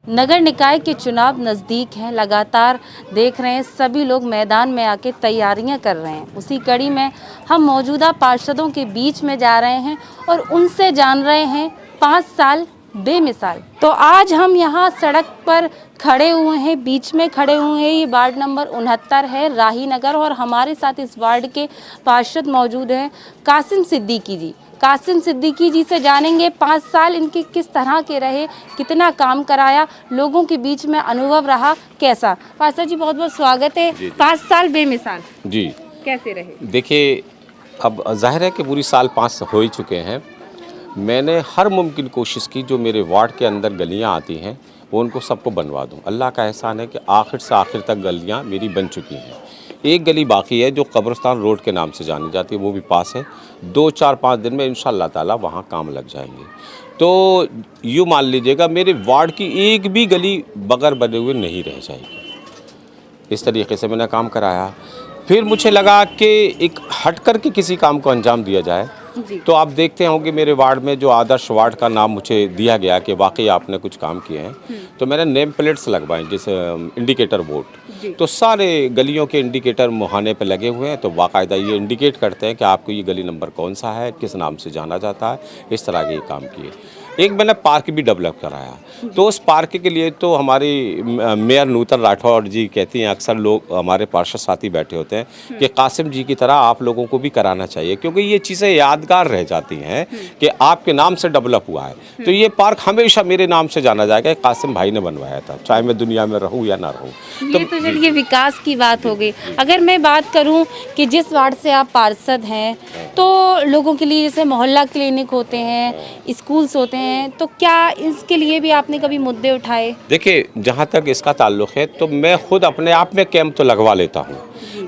नगर निकाय के चुनाव नज़दीक हैं। लगातार देख रहे हैं सभी लोग मैदान में आके तैयारियां कर रहे हैं। उसी कड़ी में हम मौजूदा पार्षदों के बीच में जा रहे हैं और उनसे जान रहे हैं 5 साल बेमिसाल। तो आज हम यहाँ सड़क पर खड़े हुए हैं, बीच में खड़े हुए हैं। ये वार्ड नंबर 69 है, राही नगर, और हमारे साथ इस वार्ड के पार्षद मौजूद हैं कासिम सिद्दीकी जी। कासिम सिद्दीकी जी से जानेंगे 5 साल इनके किस तरह के रहे, कितना काम कराया, लोगों के बीच में अनुभव रहा कैसा। पार्षद जी बहुत बहुत स्वागत है। 5 साल बेमिसाल जी कैसे रहे? देखिए, अब जाहिर है कि पूरी साल 5 हो ही चुके हैं। मैंने हर मुमकिन कोशिश की, जो मेरे वार्ड के अंदर गलियां आती हैं वो उनको सबको बनवा दूं। अल्लाह का एहसान है कि आखिर से आखिर तक गलियां मेरी बन चुकी हैं। एक गली बाकी है जो कब्रिस्तान रोड के नाम से जानी जाती है, वो भी पास है। 2-4-5 दिन में इंशाअल्लाह ताला वहाँ काम लग जाएंगे। तो यूँ मान लीजिएगा मेरे वार्ड की एक भी गली बगैर बने हुए नहीं रह जाएगी। इस तरीके से मैंने काम कराया। फिर मुझे लगा कि एक हट कर के किसी काम को अंजाम दिया जाए। तो आप देखते होंगे मेरे वार्ड में जो आदर्श वार्ड का नाम मुझे दिया गया कि वाकई आपने कुछ काम किए हैं, तो मैंने नेम प्लेट्स लगवाए, जैसे इंडिकेटर बोर्ड। तो सारे गलियों के इंडिकेटर मुहाने पे लगे हुए हैं, तो बाकायदा ये इंडिकेट करते हैं कि आपको ये गली नंबर कौन सा है, किस नाम से जाना जाता है। इस तरह के काम किए। एक मैंने पार्क भी डेवलप कराया। तो उस पार्क के लिए तो हमारी मेयर नूतन राठौर जी कहती हैं, अक्सर लोग हमारे पार्षद साथी बैठे होते हैं कि कासिम जी की तरह आप लोगों को भी कराना चाहिए, क्योंकि ये चीज़ें यादगार रह जाती हैं कि आपके नाम से डेवलप हुआ है। तो ये पार्क हमेशा मेरे नाम से जाना जाएगा, कासिम भाई ने बनवाया था, चाहे मैं दुनिया में रहूँ या ना रहूँ। ये तो चलिए विकास की बात हो गई। अगर मैं बात करूं कि जिस वार्ड से आप पार्षद हैं, तो लोगों के लिए जैसे मोहल्ला क्लिनिक होते हैं, स्कूल्स होते हैं, तो क्या इसके लिए भी आपने कभी मुद्दे उठाए? देखिए, जहाँ तक इसका ताल्लुक है तो मैं खुद अपने आप में कैंप तो लगवा लेता हूँ।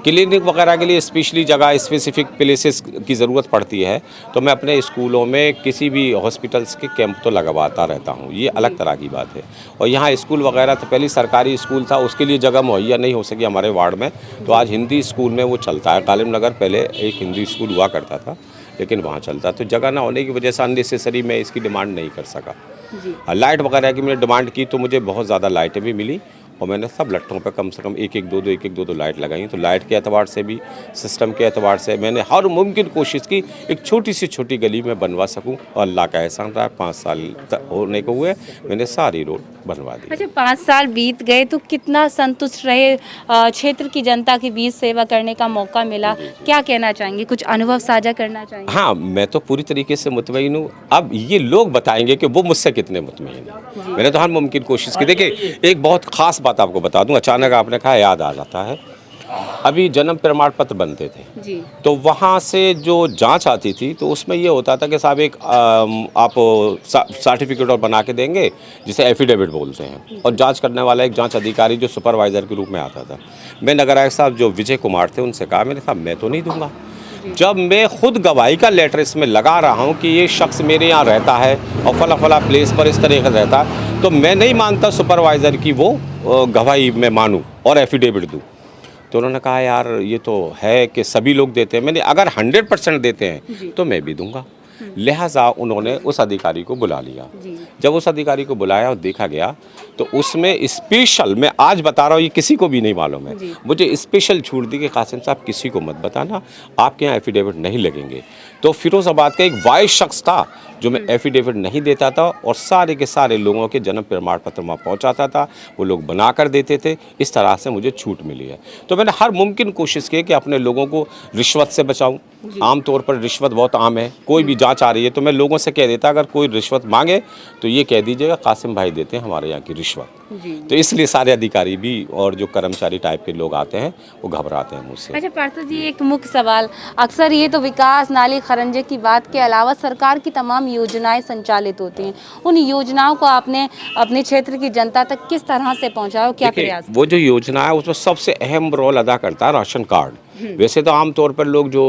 क्लिनिक वगैरह के लिए स्पेशली जगह, स्पेसिफिक प्लेसेस की ज़रूरत पड़ती है, तो मैं अपने स्कूलों में किसी भी हॉस्पिटल्स के कैंप तो लगवाता रहता हूँ। ये अलग तरह की बात है। और यहाँ स्कूल वगैरह तो पहले सरकारी स्कूल था, उसके लिए जगह मुहैया नहीं हो सकी हमारे वार्ड में, तो आज हिंदी स्कूल में वो चलता है। कालिम नगर पहले एक हिंदी स्कूल हुआ करता था, लेकिन वहाँ चलता, तो जगह ना होने की वजह से अननेसेसरी मैं इसकी डिमांड नहीं कर सका। लाइट वगैरह की मैंने डिमांड की तो मुझे बहुत ज़्यादा लाइटें भी मिली, और मैंने सब लट्टों पे कम से कम एक एक दो लाइट लगाई। तो लाइट के एतबार से भी, सिस्टम के एतबार से मैंने हर मुमकिन कोशिश की एक छोटी सी छोटी गली में बनवा सकूं, और अल्लाह का एहसान रहा, 5 साल तक होने को हुए मैंने सारी रोड बनवा दी। अच्छा, 5 साल बीत गए तो कितना संतुष्ट रहे? क्षेत्र की जनता के बीच सेवा करने का मौका मिला, क्या कहना चाहेंगे? कुछ अनुभव साझा करना चाहेंगे? हाँ, मैं तो पूरी तरीके से मुतमईन हूँ। अब ये लोग बताएंगे कि वो मुझसे कितने मुतमईन हैं। मैंने तो हर मुमकिन कोशिश की। देखिए, एक बहुत ख़ास बात आपको बता दूं, अचानक आपने कहा याद आ जाता है। अभी जन्म प्रमाण पत्र बनते थे जी। तो वहाँ से जो जांच आती थी, तो उसमें ये होता था कि साहब एक आप सर्टिफिकेट और बना के देंगे, जिसे एफिडेविट बोलते हैं, और जांच करने वाला एक जांच अधिकारी जो सुपरवाइज़र के रूप में आता था। मैं नगर आयुक्त साहब जो विजय कुमार थे उनसे कहा, मैंने कहा मैं तो नहीं दूंगा। जब मैं खुद गवाही का लेटर इसमें लगा रहा हूँ कि ये शख्स मेरे यहाँ रहता है और फला फला प्लेस पर इस तरीके से रहता है, तो मैं नहीं मानता सुपरवाइज़र की वो गवाही मैं मानूँ और एफिडेविट दूँ। तो उन्होंने कहा यार ये तो है कि सभी लोग देते हैं। मैंने अगर 100% देते हैं तो मैं भी दूंगा। लिहाजा उन्होंने उस अधिकारी को बुला लिया। जब उस अधिकारी को बुलाया और देखा गया, तो उसमें स्पेशल, मैं आज बता रहा हूँ, ये किसी को भी नहीं मालूम है, मुझे स्पेशल छूट दी कि कासिम साहब किसी को मत बताना, आपके यहाँ एफिडेविट नहीं लगेंगे। तो फिरोजाबाद का एक वाइस शख्स था जो मैं एफिडेविट नहीं देता था, और सारे के सारे लोगों के जन्म प्रमाण पत्र वहाँ पहुँचाता था, वो लोग बना कर देते थे। इस तरह से मुझे छूट मिली है। तो मैंने हर मुमकिन कोशिश की कि अपने लोगों को रिश्वत से बचाऊं। आम तौर पर रिश्वत बहुत आम है, कोई भी जांच आ रही है तो मैं लोगों से कह देता, अगर कोई रिश्वत मांगे तो ये कह दीजिएगा कासिम भाई देते हैं हमारे यहाँ की रिश्वत। तो इसलिए सारे अधिकारी भी और जो कर्मचारी टाइप के लोग आते हैं वो घबराते हैं मुझसे। अच्छा पार्षद जी, एक मुख्य सवाल, अक्सर ये तो विकास, नाली खरंजे की बात के अलावा सरकार की तमाम योजनाएं संचालित होती हैं, उन योजनाओं को आपने अपने क्षेत्र की जनता तक किस तरह से पहुंचाया, क्या प्रयास? वो जो योजना है उसमें सबसे अहम रोल अदा करता है राशन कार्ड। वैसे तो आमतौर पर लोग जो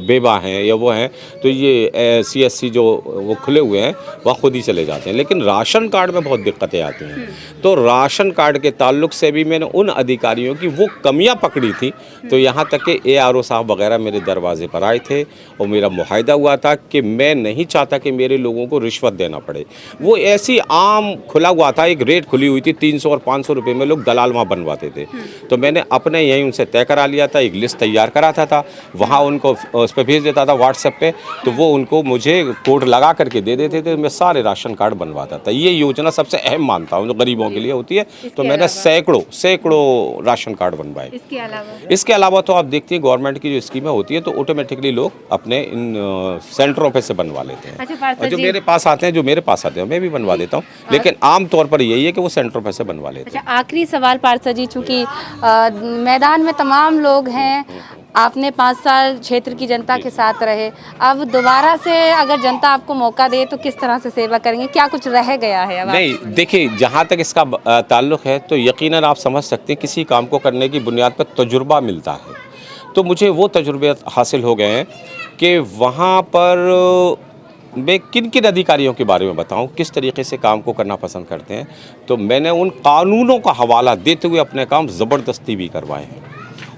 बेवा हैं या वो हैं तो ये CSC जो वो खुले हुए हैं वह खुद ही चले जाते हैं, लेकिन राशन कार्ड में बहुत दिक्कतें आती हैं। तो राशन कार्ड के ताल्लुक से भी मैंने उन अधिकारियों की वो कमियां पकड़ी थी, तो यहाँ तक कि ARO साहब वगैरह मेरे दरवाजे पर आए थे और मेरा मुआहदा हुआ था कि मैं नहीं चाहता कि मेरे लोगों को रिश्वत देना पड़े। वो ऐसी आम खुला हुआ था, एक रेट खुली हुई थी 300 और 500 रुपये में लोग दलाल वहाँ बनवाते थे। तो मैंने अपने यहीं उनसे तय करा लिया था, एक लिस्ट तैयार कराता था, वहाँ उनको उस पर भेज देता था व्हाट्सएप पे, तो वो उनको मुझे कोड लगा करके दे देते थे, मैं सारे राशन कार्ड बनवाता था। ये योजना सबसे अहम मानता हूँ जो गरीबों के लिए होती है। तो मैंने सैकड़ों राशन कार्ड बनवाए। इसके अलावा तो आप देखती हैं गवर्नमेंट की जो स्कीमें होती है तो ऑटोमेटिकली लोग अपने इन सेंटरों पे से बनवा लेते हैं। अच्छा, और जो मेरे पास आते हैं मैं भी बनवा देता हूँ, लेकिन आमतौर पर यही है कि वो सेंटरों पे से बनवा लेते हैं। अच्छा, आखिरी सवाल पार्षद जी, चूँकि मैदान में तमाम लोग हैं, आपने 5 साल क्षेत्र की जनता के साथ रहे, अब दोबारा से अगर जनता आपको मौका दे तो किस तरह से सेवा करेंगे, क्या कुछ रह गया है अब? नहीं, देखिए जहाँ तक इसका ताल्लुक़ है तो यकीनन आप समझ सकते हैं किसी काम को करने की बुनियाद पर तजुर्बा मिलता है। तो मुझे वो तजुर्बे हासिल हो गए हैं कि वहाँ पर मैं किन किन अधिकारियों के बारे में बताऊं, किस तरीके से काम को करना पसंद करते हैं। तो मैंने उन कानूनों का हवाला देते हुए अपने काम ज़बरदस्ती भी करवाए हैं।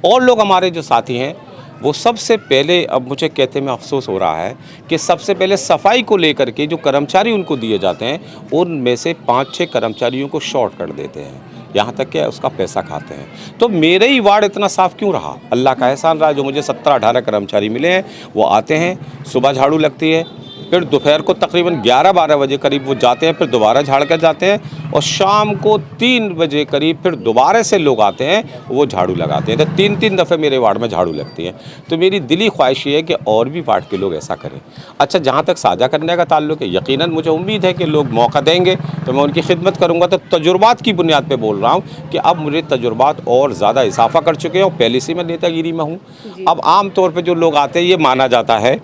और लोग हमारे जो साथी हैं वो सबसे पहले, अब मुझे कहते में अफसोस हो रहा है कि सबसे पहले सफाई को लेकर के जो कर्मचारी उनको दिए जाते हैं उनमें से 5-6 कर्मचारियों को शॉर्ट कर देते हैं, यहाँ तक कि उसका पैसा खाते हैं। तो मेरे ही वार्ड इतना साफ़ क्यों रहा? अल्लाह का एहसान रहा जो मुझे 17-18 कर्मचारी मिले हैं। वो आते हैं, सुबह झाड़ू लगती है, फिर दोपहर को तकरीबन 11-12 बजे करीब वो जाते हैं, फिर दोबारा झाड़ कर जाते हैं, और शाम को 3 बजे करीब फिर दोबारा से लोग आते हैं, वो झाड़ू लगाते हैं। तो 3-3 दफ़े मेरे वार्ड में झाड़ू लगती है। तो मेरी दिली ख्वाहिश ये है कि और भी वार्ड के लोग ऐसा करें। अच्छा, जहाँ तक साझा करने का ताल्लुक है, यकीनन मुझे उम्मीद है कि लोग मौका देंगे तो मैं उनकी खिदमत करूँगा। तो तजुर्बात की बुनियाद पर बोल रहा हूँ कि अब मुझे तजुर्बात और ज़्यादा इजाफा कर चुके हैं और पहले से मैं नेतागिरी में हूँ। अब आम तौर पर जो लोग आते हैं, ये माना जाता है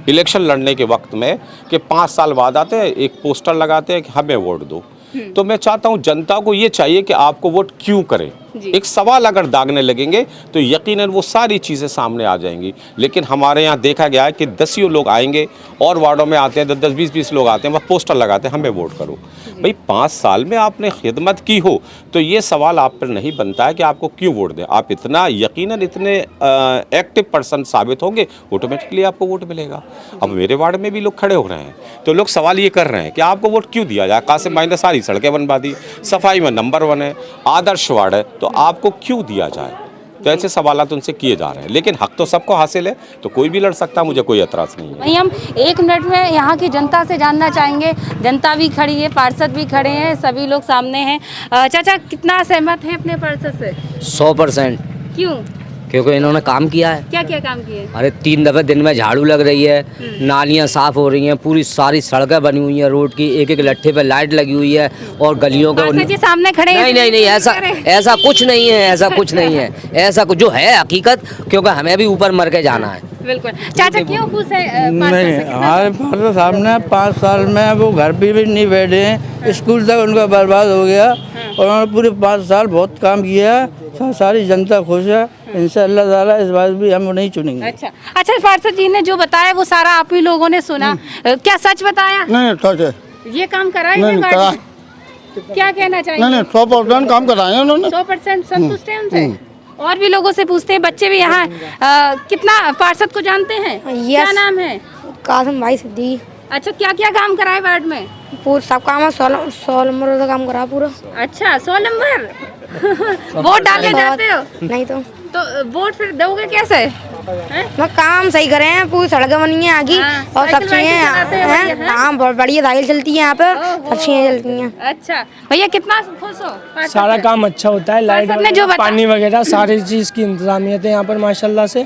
इलेक्शन लड़ने के वक्त में कि 5 साल बाद आते हैं, एक पोस्टर लगाते हैं कि हमें वोट दो। तो मैं चाहता हूं जनता को ये चाहिए कि आपको वोट क्यों करें। एक सवाल अगर दागने लगेंगे तो यकीनन वो सारी चीज़ें सामने आ जाएंगी। लेकिन हमारे यहाँ देखा गया है कि 10 लोग आएंगे और वार्डों में आते हैं 10-10, 20-20 लोग आते हैं, वह पोस्टर लगाते हैं हमें वोट करो। भाई 5 साल में आपने खिदमत की हो तो ये सवाल आप पर नहीं बनता है कि आपको क्यों वोट दें। आप इतना यकीनन इतने एक्टिव पर्सन साबित होंगे, ऑटोमेटिकली आपको वोट मिलेगा। अब मेरे वार्ड में भी लोग खड़े हो रहे हैं तो लोग सवाल ये कर रहे हैं कि आपको वोट क्यों दिया जाए। कासिम भाई ने सारी सड़कें बनवा दी, सफाई में नंबर 1 है, आदर्श वार्ड है, तो आपको क्यों दिया जाए। तो ऐसे सवालात उनसे किए जा रहे हैं, लेकिन हक तो सबको हासिल है, तो कोई भी लड़ सकता है, मुझे कोई एतराज़ नहीं है। वहीं हम 1 मिनट में यहाँ की जनता से जानना चाहेंगे। जनता भी खड़ी है, पार्षद भी खड़े हैं, सभी लोग सामने हैं। चाचा, कितना सहमत हैं अपने पार्षद से? 100%। क्यों? क्योंकि इन्होंने काम किया है। क्या क्या काम किए? अरे 3 दफ़े दिन में झाड़ू लग रही है, नालियाँ साफ़ हो रही हैं, पूरी सारी सड़कें बनी हुई हैं, रोड की एक लट्ठे पे लाइट लगी हुई है, और गलियों के पार्षद जी सामने खड़े हैं। नहीं, ऐसा कुछ नहीं है, ऐसा कुछ नहीं है, ऐसा कुछ जो है हकीकत, क्योंकि हमें भी ऊपर मर के जाना है। बिल्कुल। चाचा क्यों खुश है? नहीं, हमारे पार्षद साहब ने 5 साल में वो घर पे भी नहीं बैठे हैं, स्कूल तक उनका बर्बाद हो गया, और उन्होंने पूरे 5 साल बहुत काम किया है। सारी जनता खुश है, इंशाअल्लाह ताला इस बार भी हम नहीं चुनेंगे। अच्छा, पार्षद जी ने जो बताया वो सारा आप ही लोगों ने सुना, क्या सच बताया? नहीं, सच है। ये काम कराए? क्या कहना चाहिए? नहीं, 100% काम कराए हैं उन्होंने। 100% संतुष्ट है उनसे? और भी लोगों से पूछते हैं, बच्चे भी यहाँ कितना पार्षद को जानते हैं? क्या नाम है? कासिम भाई सिद्दीकी। अच्छा, क्या क्या काम कराए वार्ड में? पूरा सब काम है, 100 नंबर का काम करा पूरा। अच्छा, 100 नंबर। वोट डालने जाते हो? नहीं तो वोट फिर दोगे कैसे? मैं काम सही करे हैं, पूरी सड़कें बनी हैं आगे, और सब चीजें हाँ बहुत बढ़िया साइकिल चलती है यहाँ पे, सब चीजें चलती हैं। अच्छा भैया, कितना खुश हो? सारा काम अच्छा होता है, लाइट ने जो पानी वगैरह सारी चीज़ की इंतजामियत है यहाँ पर माशाल्लाह से।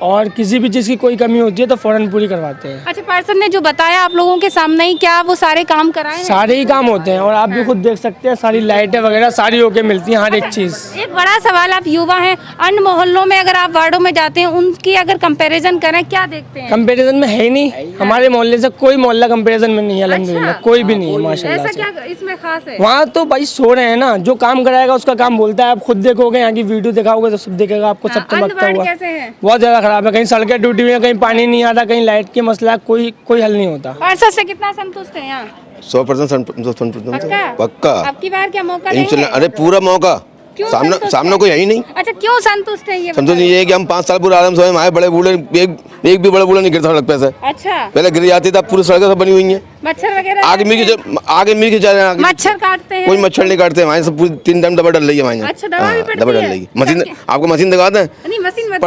और किसी भी चीज़ की कोई कमी होती है तो फ़ौरन पूरी करवाते हैं। अच्छा, पार्षद ने जो बताया आप लोगों के सामने ही, क्या वो सारे काम कराए हैं? सारे ही काम होते हैं और आप भी खुद देख सकते हैं, सारी लाइटें वगैरह सारी होके मिलती हैं, हर एक चीज़। एक बड़ा सवाल, आप युवा हैं, अन्य मोहल्लों में अगर आप वार्डों में जाते हैं, उनकी अगर कंपैरिजन करें, क्या देखते हैं? कंपैरिजन में है ही नहीं, हमारे मोहल्ले से कोई मोहल्ला कंपैरिजन में नहीं है, अल्हम्दुलिल्लाह कोई भी नहीं है माशाल्लाह ऐसा से। क्या इसमें खास है? वहाँ तो भाई सो रहे हैं ना, जो काम कराएगा उसका काम बोलता है। आप खुद देखोगे, यहाँ की वीडियो दिखाओगे तो सब देखेगा आपको, सब चमकता हुआ। कैसे है? बहुत ज्यादा खराब है, कहीं सड़कें टूटी हुई है, कहीं पानी नहीं आता, कहीं लाइट की मसला है, कोई हल नहीं होता। पार्षद से कितना संतुष्ट है यहाँ? 100% पक्का। आपकी बार क्या मौका इंशाल्लाह, देंगे? अरे पूरा मौका। क्यों सामना संतुष्ट सामना है? कोई है ही नहीं। अच्छा, क्यों संतुष्ट है ये संतोष बताइए? ये है कि हम 5 साल पूरे आराम से हमारे बड़े बूढ़े एक भी बड़ा बूढ़ा नहीं गिरता सड़क पे से। अच्छा, पहले गिर जाती था, पूरी सड़कें सब बनी हुई हैं। मच्छर वगैरह आगे मिल के जा रहे हैं। मच्छर काटते हैं? कोई मच्छर नहीं काटते हमारे, सब पूरी 3 टाइम दवा डल रही है हमारे यहाँ। अच्छा, दवा भी पड़ती दवा डल है? रही है। मशीन आपको मशीन दिखा दें? नहीं, मशीन मत।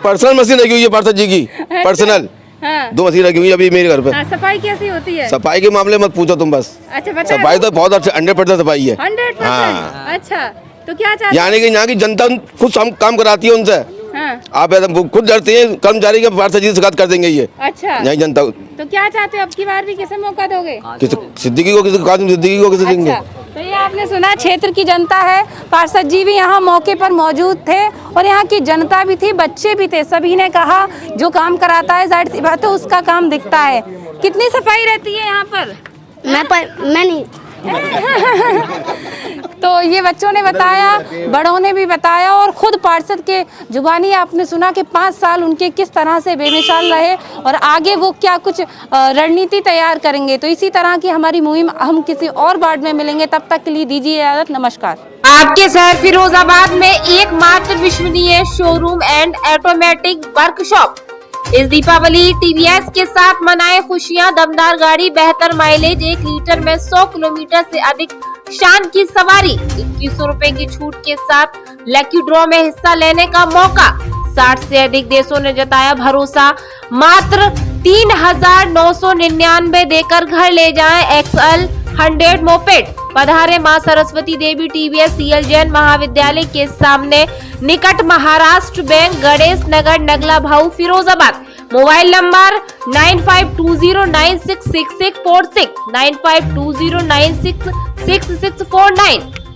पर्सनल मशीन लगी हुई है पार्षद जी की, पर्सनल हाँ। 2 मशीन लगी हुई है अभी मेरे घर पे। हाँ, सफाई कैसी होती है? सफाई के मामले मत पूछो तुम बस। अच्छा, बता। सफाई तो बहुत अच्छी 100% सफाई है। 100%? हाँ। अच्छा, तो क्या चाहते यानी कि यहाँ की जनता खुद काम कराती है उनसे। हाँ। आप एकदम खुद डरते हैं कर्मचारी के पार्षद जी से शिकायत कर देंगे ये। अच्छा, यहाँ की जनता तो क्या चाहते हो, अब की बार भी किसे मौका दोगे? किसी सिद्दीकी को, किसी कासिम सिद्दीकी को, किसे देंगे? अच्छा, तो ये आपने सुना, क्षेत्र की जनता है, पार्षद जी भी यहाँ मौके पर मौजूद थे और यहाँ की जनता भी थी, बच्चे भी थे। सभी ने कहा जो काम कराता है जाहिर सी बात है उसका काम दिखता है। कितनी सफाई रहती है यहाँ पर? मैं नहीं। तो ये बच्चों ने बताया, बड़ों ने भी बताया और खुद पार्षद के जुबानी आपने सुना कि 5 साल उनके किस तरह से बेमिसाल रहे और आगे वो क्या कुछ रणनीति तैयार करेंगे। तो इसी तरह की हमारी मुहिम हम किसी और वार्ड में मिलेंगे, तब तक के लिए दीजिए इजाजत, नमस्कार। आपके शहर फिरोजाबाद में एकमात्र विश्वसनीय शोरूम एंड ऑटोमेटिक वर्कशॉप। इस दीपावली टीवीएस के साथ मनाए खुशियां, दमदार गाड़ी, बेहतर माइलेज, 1 लीटर में 100 किलोमीटर से अधिक शान की सवारी, 2100 रुपए की छूट के साथ लकी ड्रॉ में हिस्सा लेने का मौका। 60 से अधिक देशों ने जताया भरोसा, मात्र 3999 देकर घर ले जाएं XL 100 मोपेड। पधारे मां सरस्वती देवी टीवीएस CL जैन महाविद्यालय के सामने, निकट महाराष्ट्र बैंक, गणेश नगर, नगला भाऊ, फिरोजाबाद। Mobile number 9520966646, 9520966649।